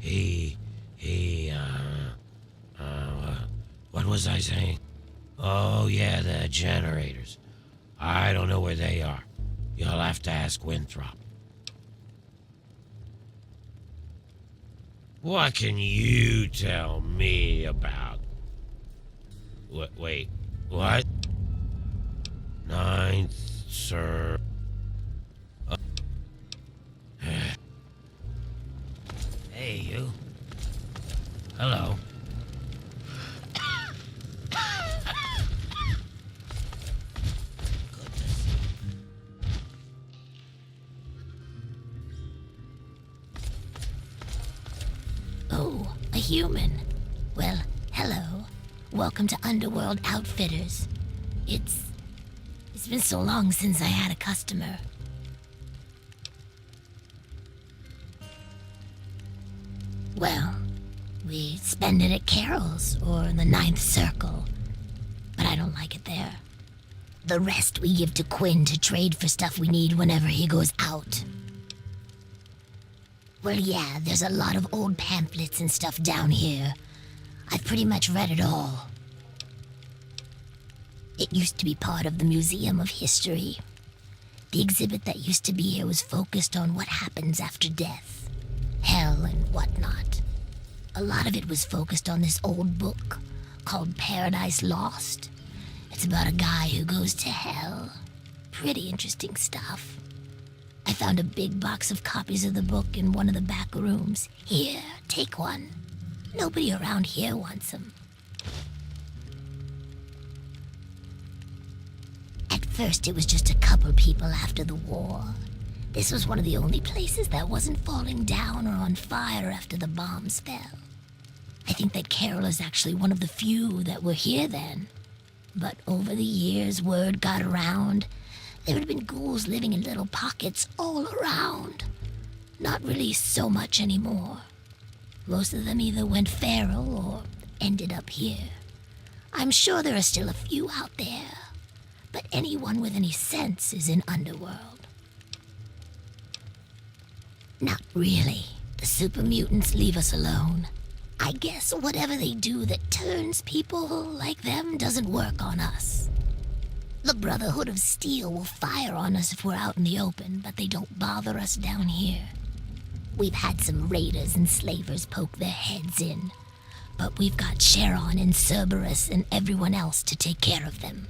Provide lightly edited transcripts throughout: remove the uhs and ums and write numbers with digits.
He, what was I saying? Oh, yeah, the generators. I don't know where they are. You'll have to ask Winthrop. What can you tell me about? Wait, what? Ninth, sir. Hey, you. Hello. Oh, a human. Well, hello. Welcome to Underworld Outfitters. It's been so long since I had a customer. Well, we spend it at Carol's or the Ninth Circle, but I don't like it there. The rest we give to Quinn to trade for stuff we need whenever he goes out. Well, yeah, there's a lot of old pamphlets and stuff down here. I've pretty much read it all. It used to be part of the Museum of History. The exhibit that used to be here was focused on what happens after death, hell and whatnot. A lot of it was focused on this old book called Paradise Lost. It's about a guy who goes to hell. Pretty interesting stuff. I found a big box of copies of the book in one of the back rooms. Here, take one. Nobody around here wants them. At first, it was just a couple people after the war. This was one of the only places that wasn't falling down or on fire after the bombs fell. I think that Carol is actually one of the few that were here then. But over the years, word got around. There had been ghouls living in little pockets all around. Not really so much anymore. Most of them either went feral or ended up here. I'm sure there are still a few out there, but anyone with any sense is in Underworld. Not really. The super mutants leave us alone. I guess whatever they do that turns people like them doesn't work on us. The Brotherhood of Steel will fire on us if we're out in the open, but they don't bother us down here. We've had some raiders and slavers poke their heads in, but we've got Charon and Cerberus and everyone else to take care of them.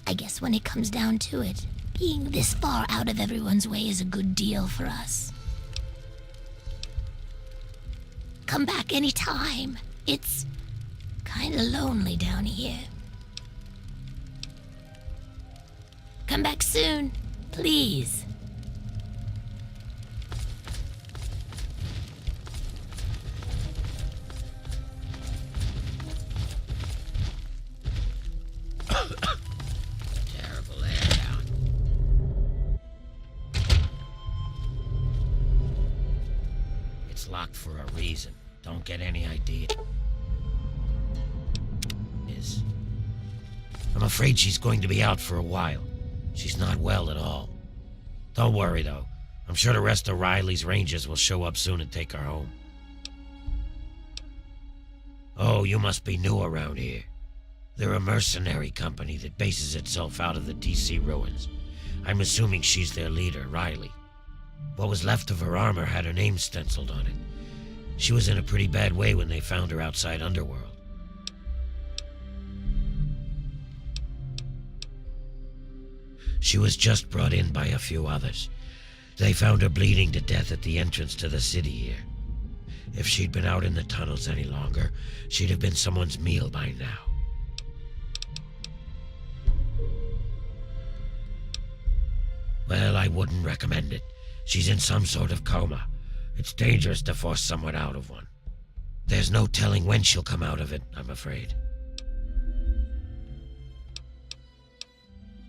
I guess when it comes down to it, being this far out of everyone's way is a good deal for us. Come back anytime. It's kinda lonely down here. Come back soon, please. Terrible air down. It's locked for a reason. Don't get any idea. I'm afraid she's going to be out for a while. She's not well at all. Don't worry, though. I'm sure the rest of Riley's Rangers will show up soon and take her home. Oh, you must be new around here. They're a mercenary company that bases itself out of the DC ruins. I'm assuming she's their leader, Riley. What was left of her armor had her name stenciled on it. She was in a pretty bad way when they found her outside Underworld. She was just brought in by a few others. They found her bleeding to death at the entrance to the city here. If she'd been out in the tunnels any longer, she'd have been someone's meal by now. Well, I wouldn't recommend it. She's in some sort of coma. It's dangerous to force someone out of one. There's no telling when she'll come out of it, I'm afraid.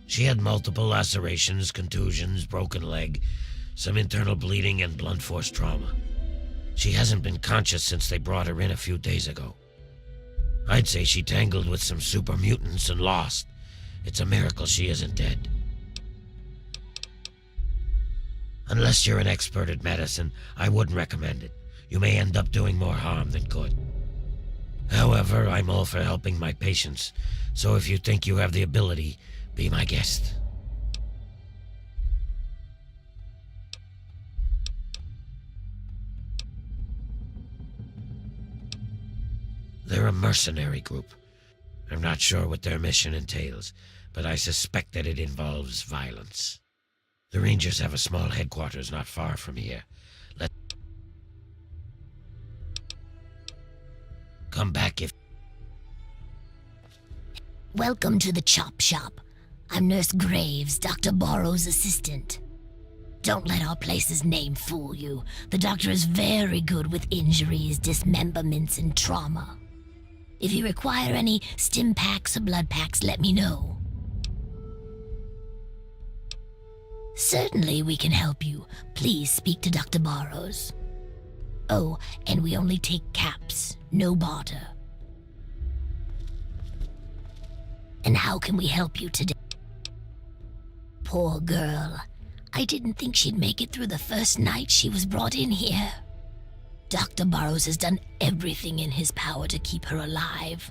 She had multiple lacerations, contusions, broken leg, some internal bleeding, and blunt force trauma. She hasn't been conscious since they brought her in a few days ago. I'd say she tangled with some super mutants and lost. It's a miracle she isn't dead. Unless you're an expert at medicine, I wouldn't recommend it. You may end up doing more harm than good. However, I'm all for helping my patients, so if you think you have the ability, be my guest. They're a mercenary group. I'm not sure what their mission entails, but I suspect that it involves violence. The Rangers have a small headquarters not far from here. Come back if... Welcome to the Chop Shop. I'm Nurse Graves, Dr. Borrow's assistant. Don't let our place's name fool you. The doctor is very good with injuries, dismemberments, and trauma. If you require any stim packs or blood packs, let me know. Certainly we can help you. Please speak to Dr. Borrows. Oh, and we only take caps, no barter. And how can we help you today? Poor girl. I didn't think she'd make it through the first night she was brought in here. Dr. Burrows has done everything in his power to keep her alive.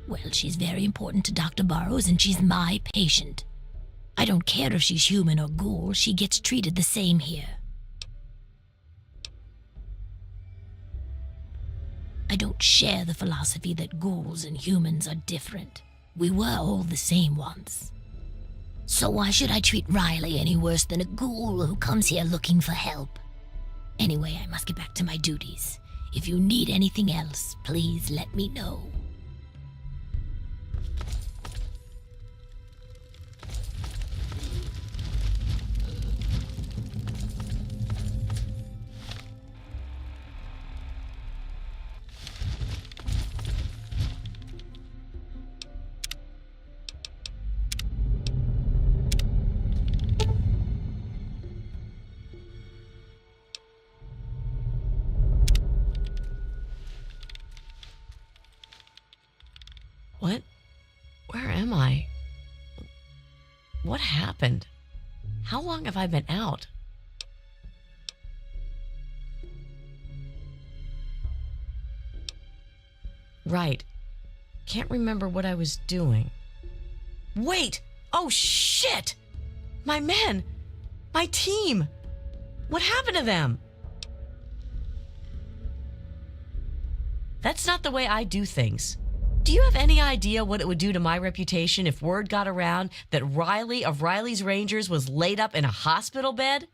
Well, she's very important to Dr. Burrows, and she's my patient. I don't care if she's human or ghoul, she gets treated the same here. I don't share the philosophy that ghouls and humans are different. We were all the same once. So why should I treat Riley any worse than a ghoul who comes here looking for help? Anyway, I must get back to my duties. If you need anything else, please let me know. What? Where am I? What happened? How long have I been out? Right. Can't remember what I was doing. Wait! Oh, shit! My men! My team! What happened to them? That's not the way I do things. Do you have any idea what it would do to my reputation if word got around that Riley of Riley's Rangers was laid up in a hospital bed?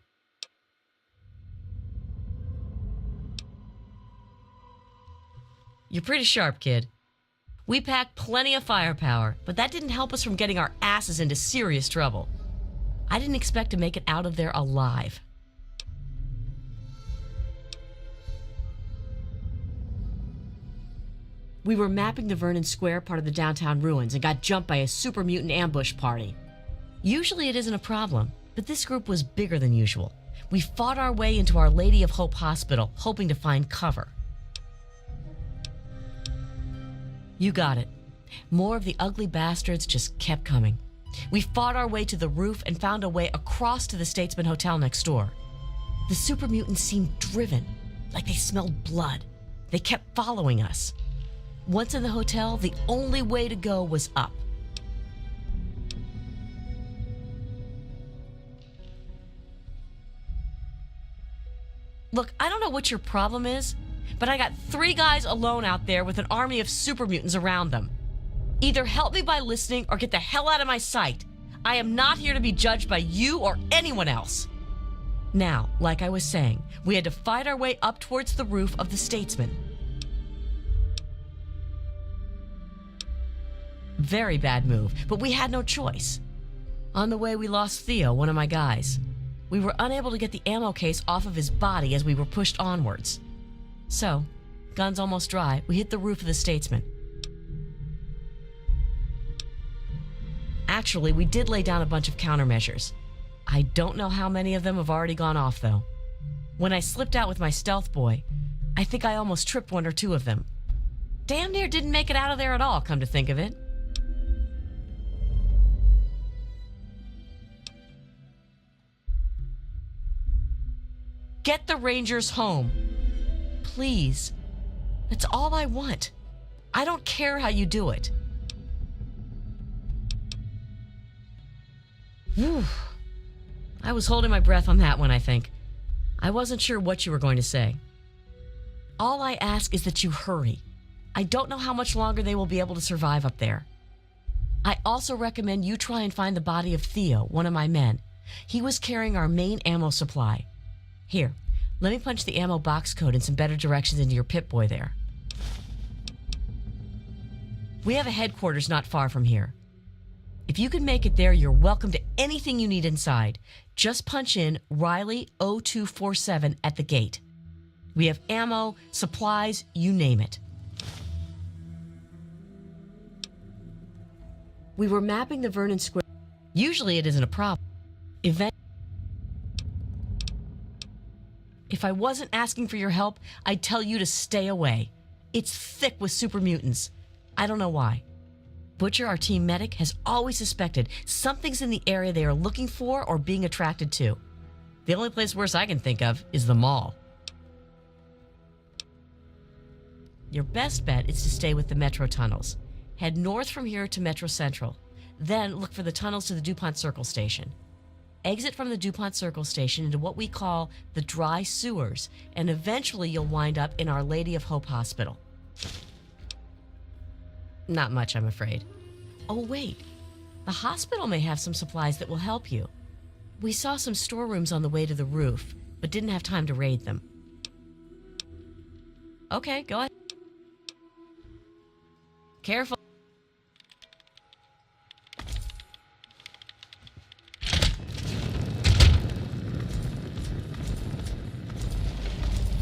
You're pretty sharp, kid. We packed plenty of firepower, but that didn't help us from getting our asses into serious trouble. I didn't expect to make it out of there alive. We were mapping the Vernon Square part of the downtown ruins and got jumped by a super mutant ambush party. Usually it isn't a problem, but this group was bigger than usual. We fought our way into Our Lady of Hope Hospital, hoping to find cover. You got it. More of the ugly bastards just kept coming. We fought our way to the roof and found a way across to the Statesman Hotel next door. The super mutants seemed driven, like they smelled blood. They kept following us. Once in the hotel, the only way to go was up. Look, I don't know what your problem is, but I got 3 guys alone out there with an army of super mutants around them. Either help me by listening or get the hell out of my sight. I am not here to be judged by you or anyone else. Now, like I was saying, we had to fight our way up towards the roof of the Statesman. Very bad move, but we had no choice. On the way, we lost Theo, one of my guys. We were unable to get the ammo case off of his body as we were pushed onwards. So, guns almost dry, we hit the roof of the Statesman. Actually, we did lay down a bunch of countermeasures. I don't know how many of them have already gone off, though. When I slipped out with my stealth boy, I think I almost tripped 1 or 2 of them. Damn near didn't make it out of there at all, come to think of it. Get the Rangers home. Please. That's all I want. I don't care how you do it. Whew. I was holding my breath on that one, I think. I wasn't sure what you were going to say. All I ask is that you hurry. I don't know how much longer they will be able to survive up there. I also recommend you try and find the body of Theo, one of my men. He was carrying our main ammo supply. Here, let me punch the ammo box code and some better directions into your Pip-Boy there. We have a headquarters not far from here. If you can make it there, you're welcome to anything you need inside. Just punch in Riley 0247 at the gate. We have ammo, supplies, you name it. We were mapping the Vernon Square. Usually it isn't a problem. If I wasn't asking for your help, I'd tell you to stay away. It's thick with super mutants. I don't know why. Butcher, our team medic, has always suspected something's in the area they are looking for or being attracted to. The only place worse I can think of is the mall. Your best bet is to stay with the metro tunnels. Head north from here to Metro Central. Then look for the tunnels to the DuPont Circle Station. Exit from the DuPont Circle Station into what we call the dry sewers, and eventually you'll wind up in Our Lady of Hope Hospital. Not much, I'm afraid. Oh, wait. The hospital may have some supplies that will help you. We saw some storerooms on the way to the roof, but didn't have time to raid them. Okay, go ahead. Careful.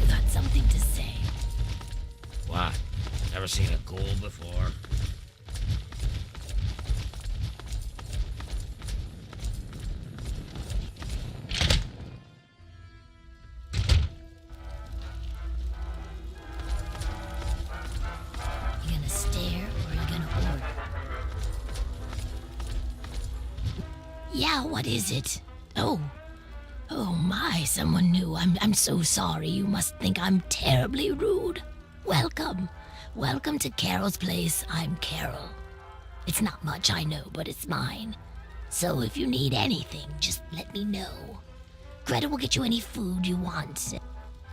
Got something to say. What? Never seen a ghoul before? You gonna stare or you gonna order? Yeah, what is it? Oh my, someone new. I'm so sorry. You must think I'm terribly rude. Welcome. Welcome to Carol's place. I'm Carol. It's not much, I know, but it's mine. So if you need anything, just let me know. Greta will get you any food you want.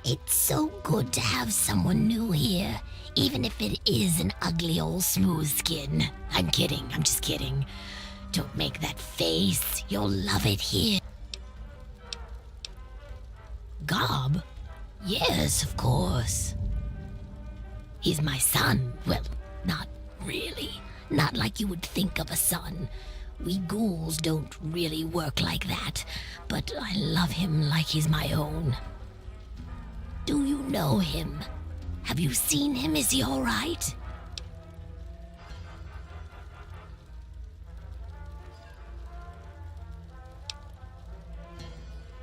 It's so good to have someone new here, even if it is an ugly old smooth skin. I'm kidding. I'm just kidding. Don't make that face. You'll love it here. Gob? Yes, of course. He's my son. Well, not really. Not like you would think of a son. We ghouls don't really work like that, but I love him like he's my own. Do you know him? Have you seen him? Is he all right?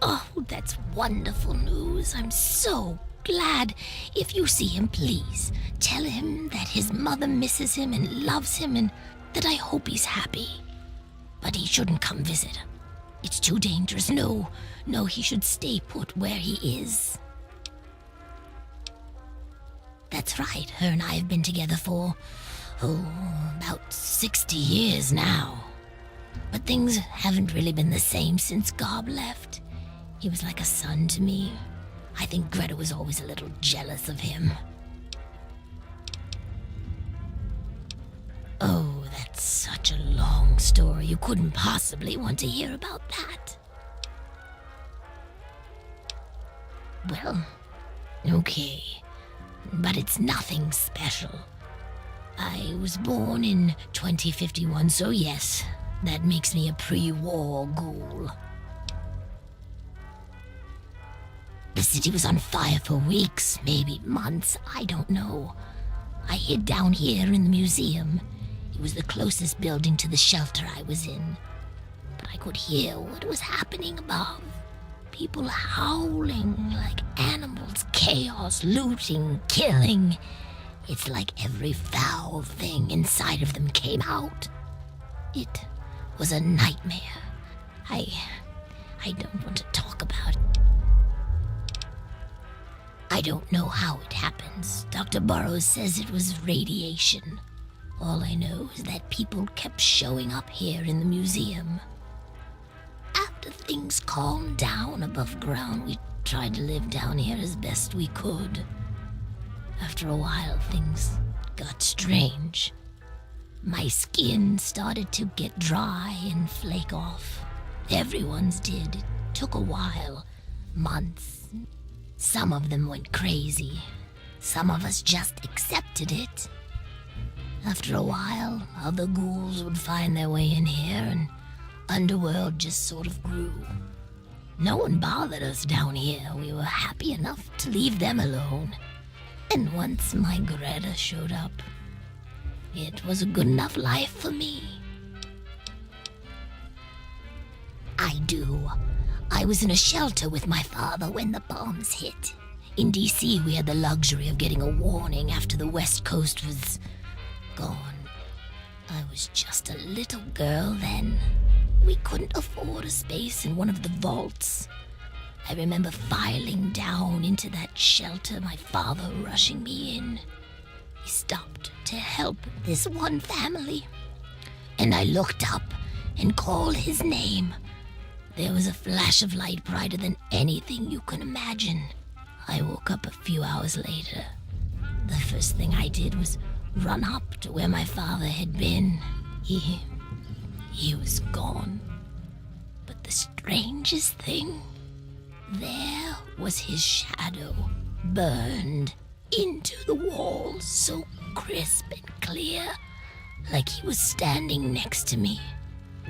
Oh, that's wonderful news. I'm so glad. If you see him, please tell him that his mother misses him and loves him and that I hope he's happy. But he shouldn't come visit. It's too dangerous. No, he should stay put where he is. That's right. Her and I have been together for, about 60 years now. But things haven't really been the same since Gob left. He was like a son to me. I think Greta was always a little jealous of him. Oh, that's such a long story. You couldn't possibly want to hear about that. Well, okay. But it's nothing special. I was born in 2051, so yes, that makes me a pre-war ghoul. The city was on fire for weeks, maybe months, I don't know. I hid down here in the museum. It was the closest building to the shelter I was in. But I could hear what was happening above. People howling like animals, chaos, looting, killing. It's like every foul thing inside of them came out. It was a nightmare. I don't want to talk about it. I don't know how it happens. Dr. Burroughs says it was radiation. All I know is that people kept showing up here in the museum. After things calmed down above ground, we tried to live down here as best we could. After a while, things got strange. My skin started to get dry and flake off. Everyone's did. It took a while. Months. Some of them went crazy. Some of us just accepted it. After a while, other ghouls would find their way in here, and Underworld just sort of grew. No one bothered us down here. We were happy enough to leave them alone. And once my Greta showed up, it was a good enough life for me. I was in a shelter with my father when the bombs hit. In D.C., we had the luxury of getting a warning after the West Coast was gone. I was just a little girl then. We couldn't afford a space in one of the vaults. I remember filing down into that shelter, my father rushing me in. He stopped to help this one family. And I looked up and called his name. There was a flash of light brighter than anything you can imagine. I woke up a few hours later. The first thing I did was run up to where my father had been. He was gone. But the strangest thing, there was his shadow, burned into the wall, so crisp and clear, like he was standing next to me.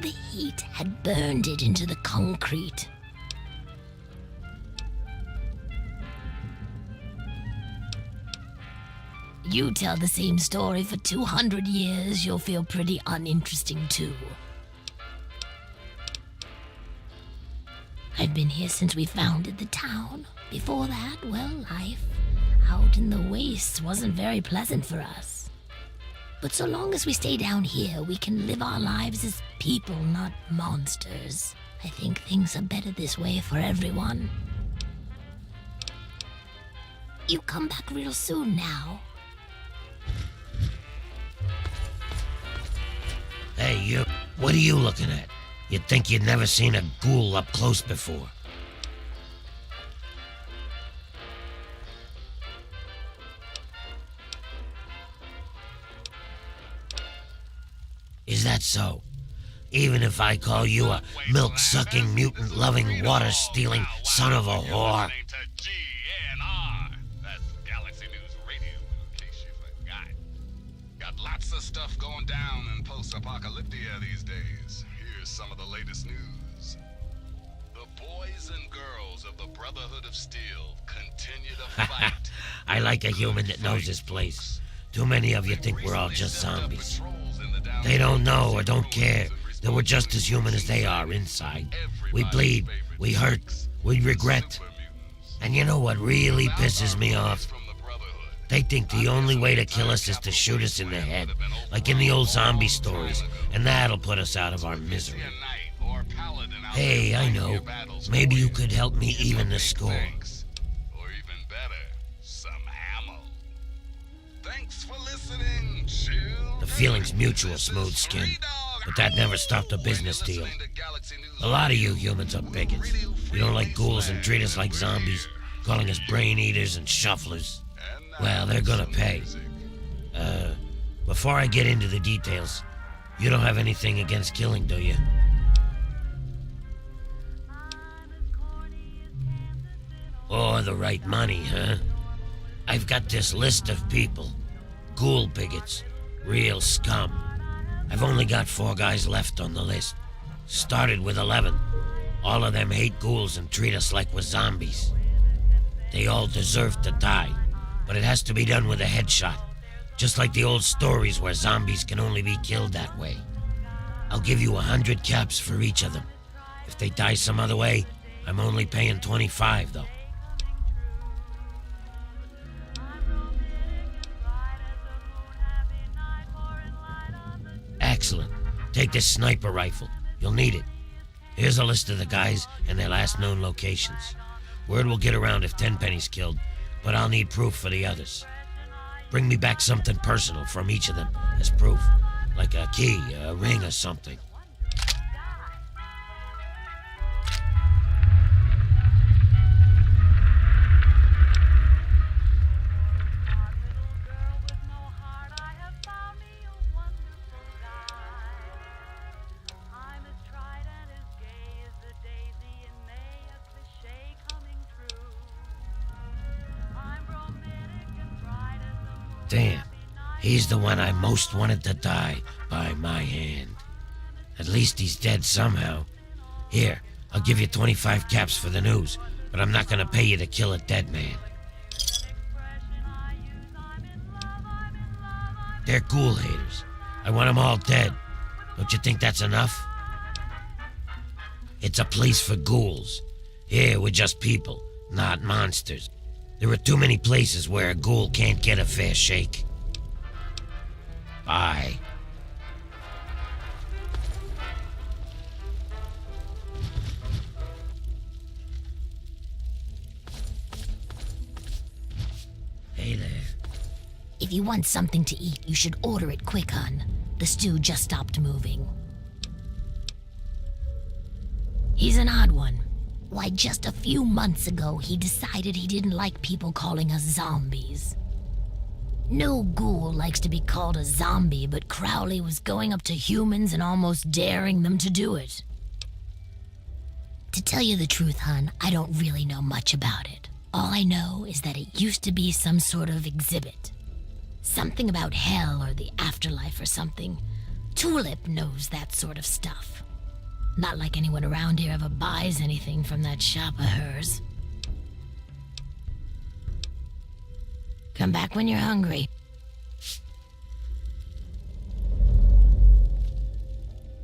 The heat had burned it into the concrete. You tell the same story for 200 years, you'll feel pretty uninteresting too. I've been here since we founded the town. Before that, well, life out in the wastes wasn't very pleasant for us. But so long as we stay down here, we can live our lives as people, not monsters. I think things are better this way for everyone. You come back real soon now. Hey, you. What are you looking at? You'd think you'd never seen a ghoul up close before. Is that so? Even if I call you a milk-sucking, mutant-loving, water-stealing son of a whore? That's Galaxy News Radio, in case you forgot. Got lots of stuff going down in post-apocalyptia these days. Here's some of the latest news. The boys and girls of the Brotherhood of Steel continue to fight. I like a human that knows his place. Too many of you think we're all just zombies. They don't know or don't care that we're just as human as they are inside. We bleed, we hurt, we regret. And you know what really pisses me off? They think the only way to kill us is to shoot us in the head, like in the old zombie stories, and that'll put us out of our misery. Hey, I know. Maybe you could help me even the score. Or even better, some ammo. Thanks for listening, chill. The feeling's mutual, Smooth Skin, but that never stopped a business deal. A lot of you humans are bigots. You don't like ghouls and treat us like zombies, calling us brain eaters and shufflers. Well, they're gonna pay. Before I get into the details, you don't have anything against killing, do you? Or the right money, huh? I've got this list of people. Ghoul bigots. Real scum. I've only got 4 guys left on the list. Started with 11. All of them hate ghouls and treat us like we're zombies. They all deserve to die, but it has to be done with a headshot. Just like the old stories where zombies can only be killed that way. I'll give you 100 caps for each of them. If they die some other way, I'm only paying 25 though. take this sniper rifle. You'll need it. Here's a list of the guys and their last known locations. Word will get around if Tenpenny's killed, but I'll need proof for the others. Bring me back something personal from each of them as proof, like a key, a ring, or something. Damn, he's the one I most wanted to die by my hand. At least he's dead somehow. Here, I'll give you 25 caps for the news, but I'm not gonna pay you to kill a dead man. They're ghoul haters. I want them all dead. Don't you think that's enough? It's a place for ghouls. Here, we're just people, not monsters. There are too many places where a ghoul can't get a fair shake. Bye. Hey there. If you want something to eat, you should order it quick, hun. The stew just stopped moving. He's an odd one. Why, just a few months ago, he decided he didn't like people calling us zombies. No ghoul likes to be called a zombie, but Crowley was going up to humans and almost daring them to do it. To tell you the truth, hun, I don't really know much about it. All I know is that it used to be some sort of exhibit. Something about hell or the afterlife or something. Tulip knows that sort of stuff. Not like anyone around here ever buys anything from that shop of hers. Come back when you're hungry.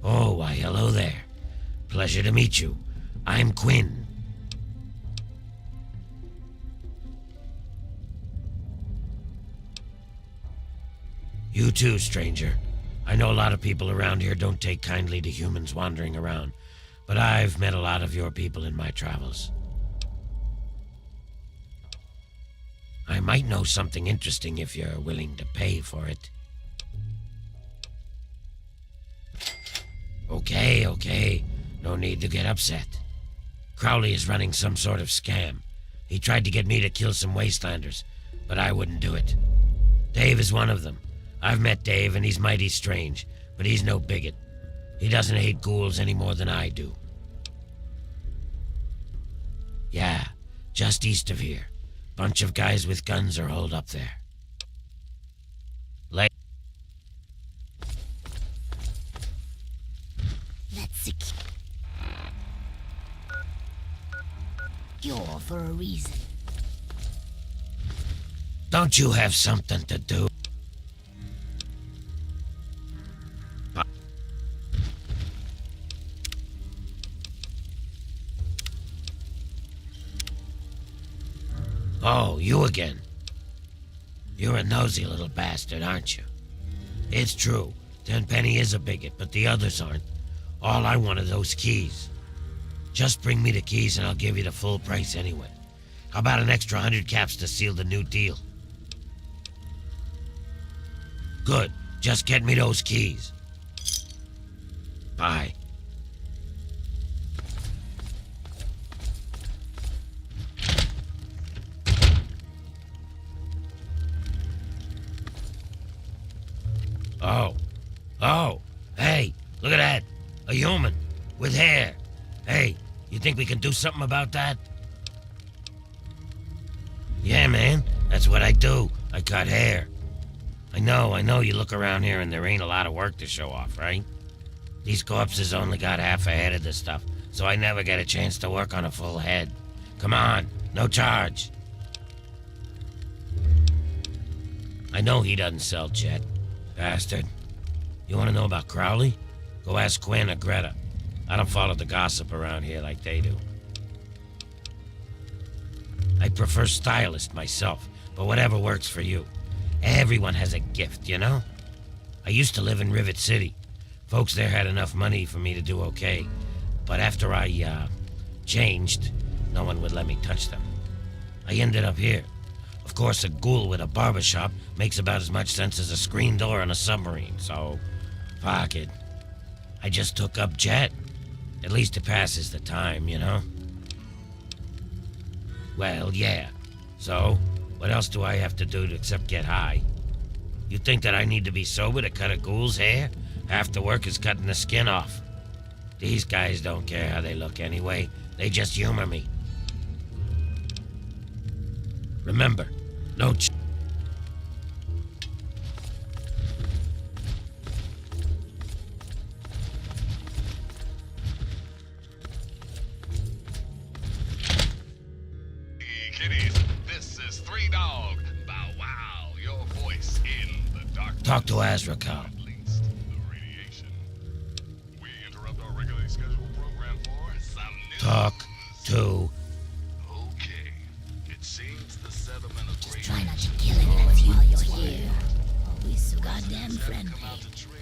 Oh, why, hello there. Pleasure to meet you. I'm Quinn. You too, stranger. I know a lot of people around here don't take kindly to humans wandering around, but I've met a lot of your people in my travels. I might know something interesting if you're willing to pay for it. Okay. No need to get upset. Crowley is running some sort of scam. He tried to get me to kill some wastelanders, but I wouldn't do it. Dave is one of them. I've met Dave, and he's mighty strange, but he's no bigot. He doesn't hate ghouls any more than I do. Yeah, just east of here. Bunch of guys with guns are holed up there. That's secure for a reason. Don't you have something to do? Oh, you again. You're a nosy little bastard, aren't you? It's true. Tenpenny is a bigot, but the others aren't. All I want are those keys. Just bring me the keys and I'll give you the full price anyway. How about an extra 100 caps to seal the new deal? Good. Just get me those keys. Bye. Oh, hey, look at that. A human with hair. Hey, you think we can do something about that? Yeah, man, that's what I do. I cut hair. I know you look around here and there ain't a lot of work to show off, right? These corpses only got half a head of the stuff, so I never get a chance to work on a full head. Come on, no charge. I know he doesn't sell Jet. Bastard. You want to know about Crowley? Go ask Quinn or Greta. I don't follow the gossip around here like they do. I prefer stylist myself, but whatever works for you. Everyone has a gift, you know? I used to live in Rivet City. Folks there had enough money for me to do okay. But after I, changed, no one would let me touch them. I ended up here. Of course, a ghoul with a barbershop makes about as much sense as a screen door on a submarine, so... fuck it. I just took up Jet. At least it passes the time, you know? Well, yeah. So, what else do I have to do except get high? You think that I need to be sober to cut a ghoul's hair? Half the work is cutting the skin off. These guys don't care how they look anyway. They just humor me. Remember, no Kitties, this is Three Dog. Bow wow, your voice in the dark. Talk to Azrakal. At least the radiation. We interrupt our regularly scheduled program for some news. Talk to... Okay. It seems the settlement agreement. Try not to kill anyone while you're here. Always so goddamn friendly. Come out to trade.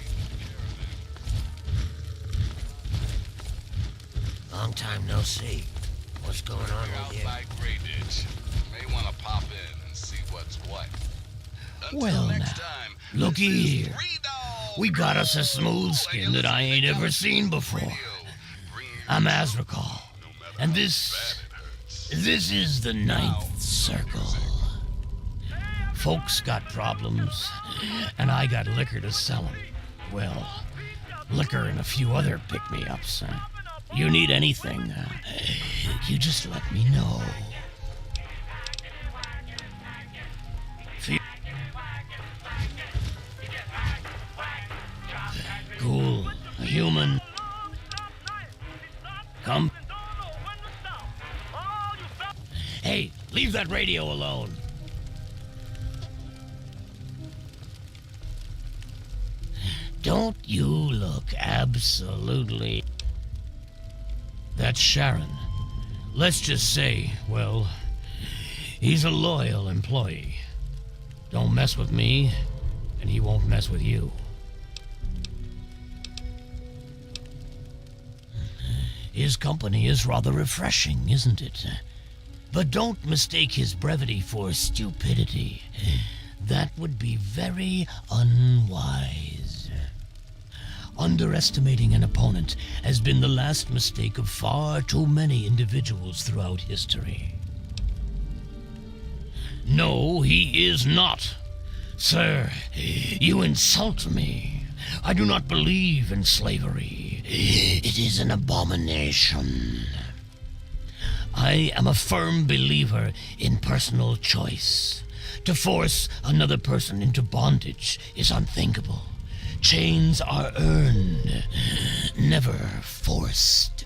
Long time no see. What's going on Out with you? by Grey Ditch. May want to pop in and see what's what. Until Well, next now, time, looky this is here. Three Dog. We got us a smooth skin that I ain't ever seen before. I'm Azrakal, and this is the Ninth Circle. Folks got problems, and I got liquor to sell 'em. Well, liquor and a few other pick-me-ups. You need anything, you just let me know. Ghoul, a human. Come. Hey, leave that radio alone. Don't you look absolutely... That's Sharon. Let's just say, well, he's a loyal employee. Don't mess with me, and he won't mess with you. His company is rather refreshing, isn't it? But don't mistake his brevity for stupidity. That would be very unwise. Underestimating an opponent has been the last mistake of far too many individuals throughout history. No, he is not. Sir, you insult me. I do not believe in slavery. It is an abomination. I am a firm believer in personal choice. To force another person into bondage is unthinkable. Chains are earned, never forced.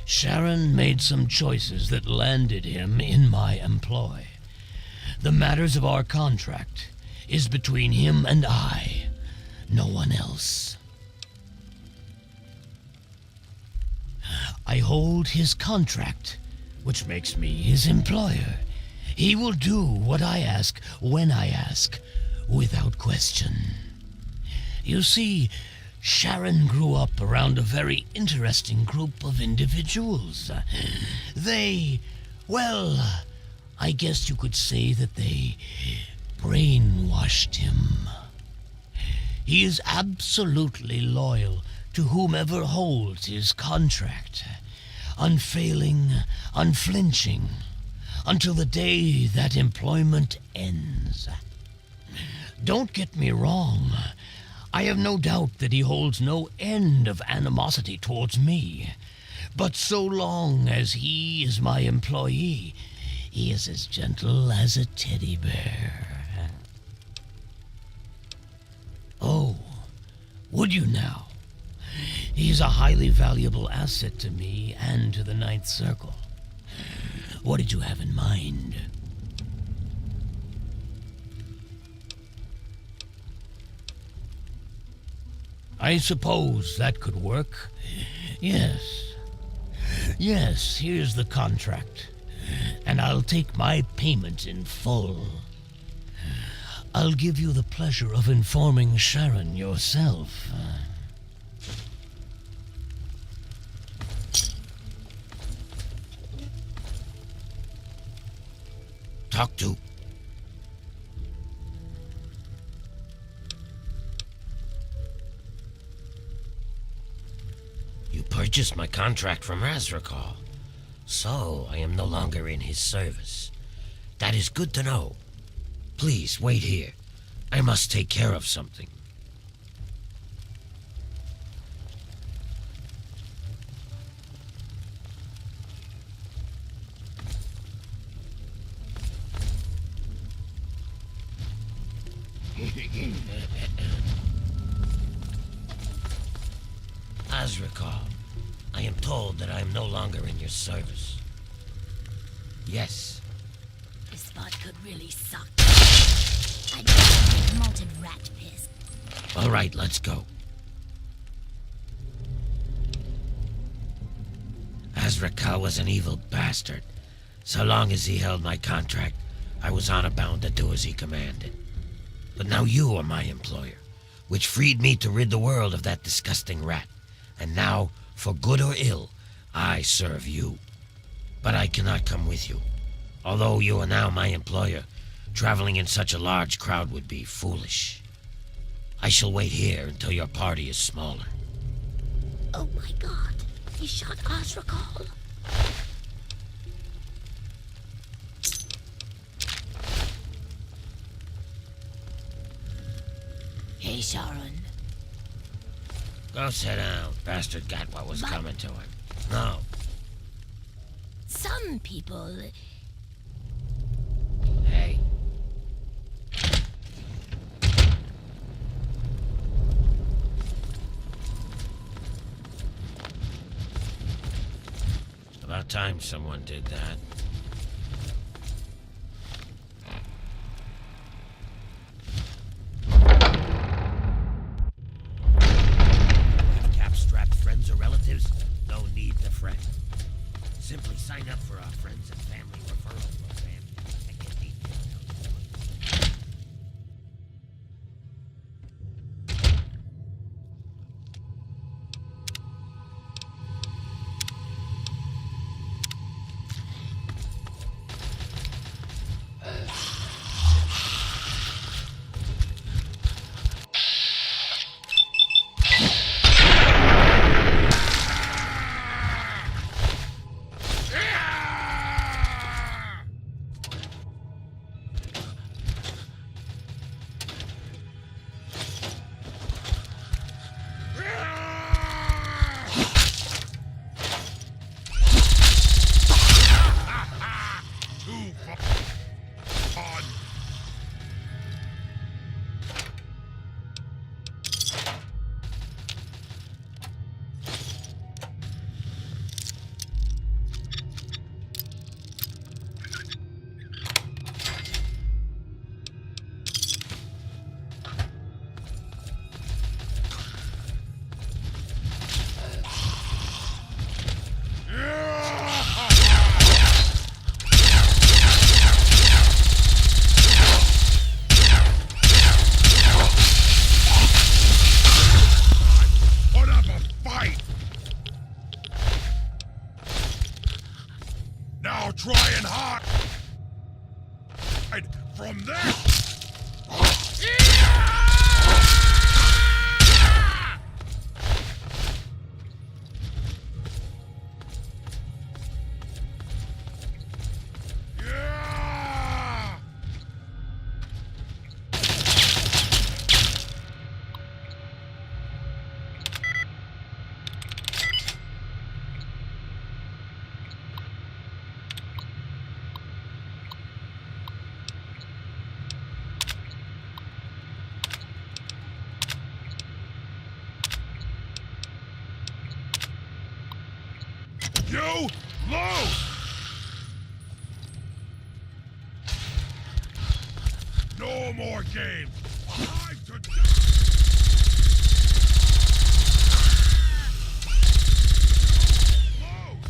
Sharon made some choices that landed him in my employ. The matters of our contract is between him and I, no one else. I hold his contract, which makes me his employer. He will do what I ask when I ask, without question. You see, Sharon grew up around a very interesting group of individuals. Well, I guess you could say that they brainwashed him. He is absolutely loyal to whomever holds his contract, unfailing, unflinching, until the day that employment ends. Don't get me wrong. I have no doubt that he holds no end of animosity towards me. But so long as he is my employee, he is as gentle as a teddy bear. Oh, would you now? He's a highly valuable asset to me and to the Ninth Circle. What did you have in mind? I suppose that could work. Yes. Yes, here's the contract. And I'll take my payment in full. I'll give you the pleasure of informing Sharon yourself. talk to. You purchased my contract from Razrakal, so I am no longer in his service. That is good to know. Please, wait here. I must take care of something. Azrakal, I am told that I am no longer in your service. Yes, This vodka really sucked. I'd rather drink malted rat piss. all right, let's go. Azrakal was an evil bastard. So long as he held my contract, I was honor bound to do as he commanded. But now you are my employer, which freed me to rid the world of that disgusting rat. And now, for good or ill, I serve you. But I cannot come with you. Although you are now my employer, traveling in such a large crowd would be foolish. I shall wait here until your party is smaller. Oh my god, he shot Azrakal. Hey, Sharon. Go sit down. Bastard got what was coming to him. No. Some people... Hey. About time someone did that. Have cap-strapped friends or relatives? No need to fret. Simply sign up for our friends and family referral program and get details. Now try and hide from this! Yeah! You lose! No more games! Time to die! Lose!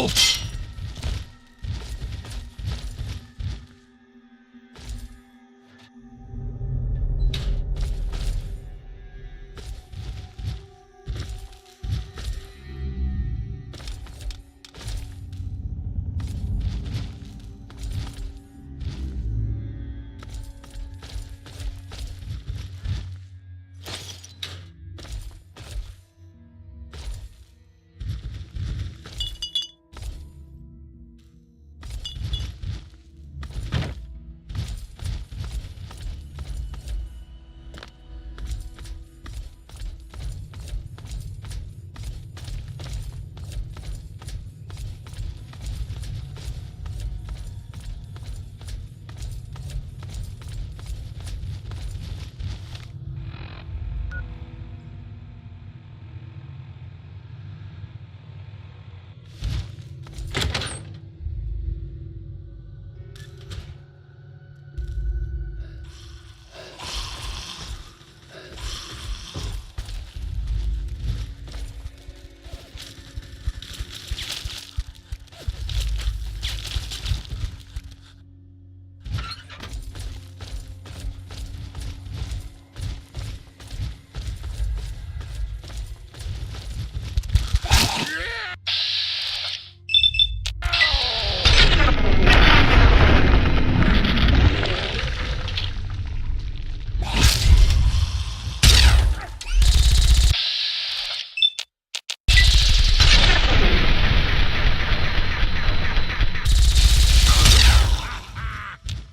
Go!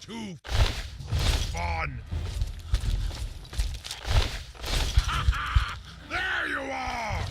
Too fun. There you are!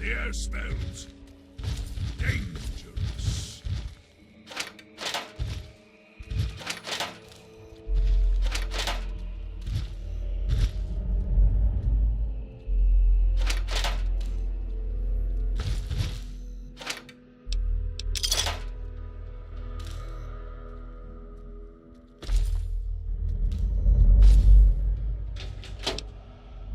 The air smells dangerous.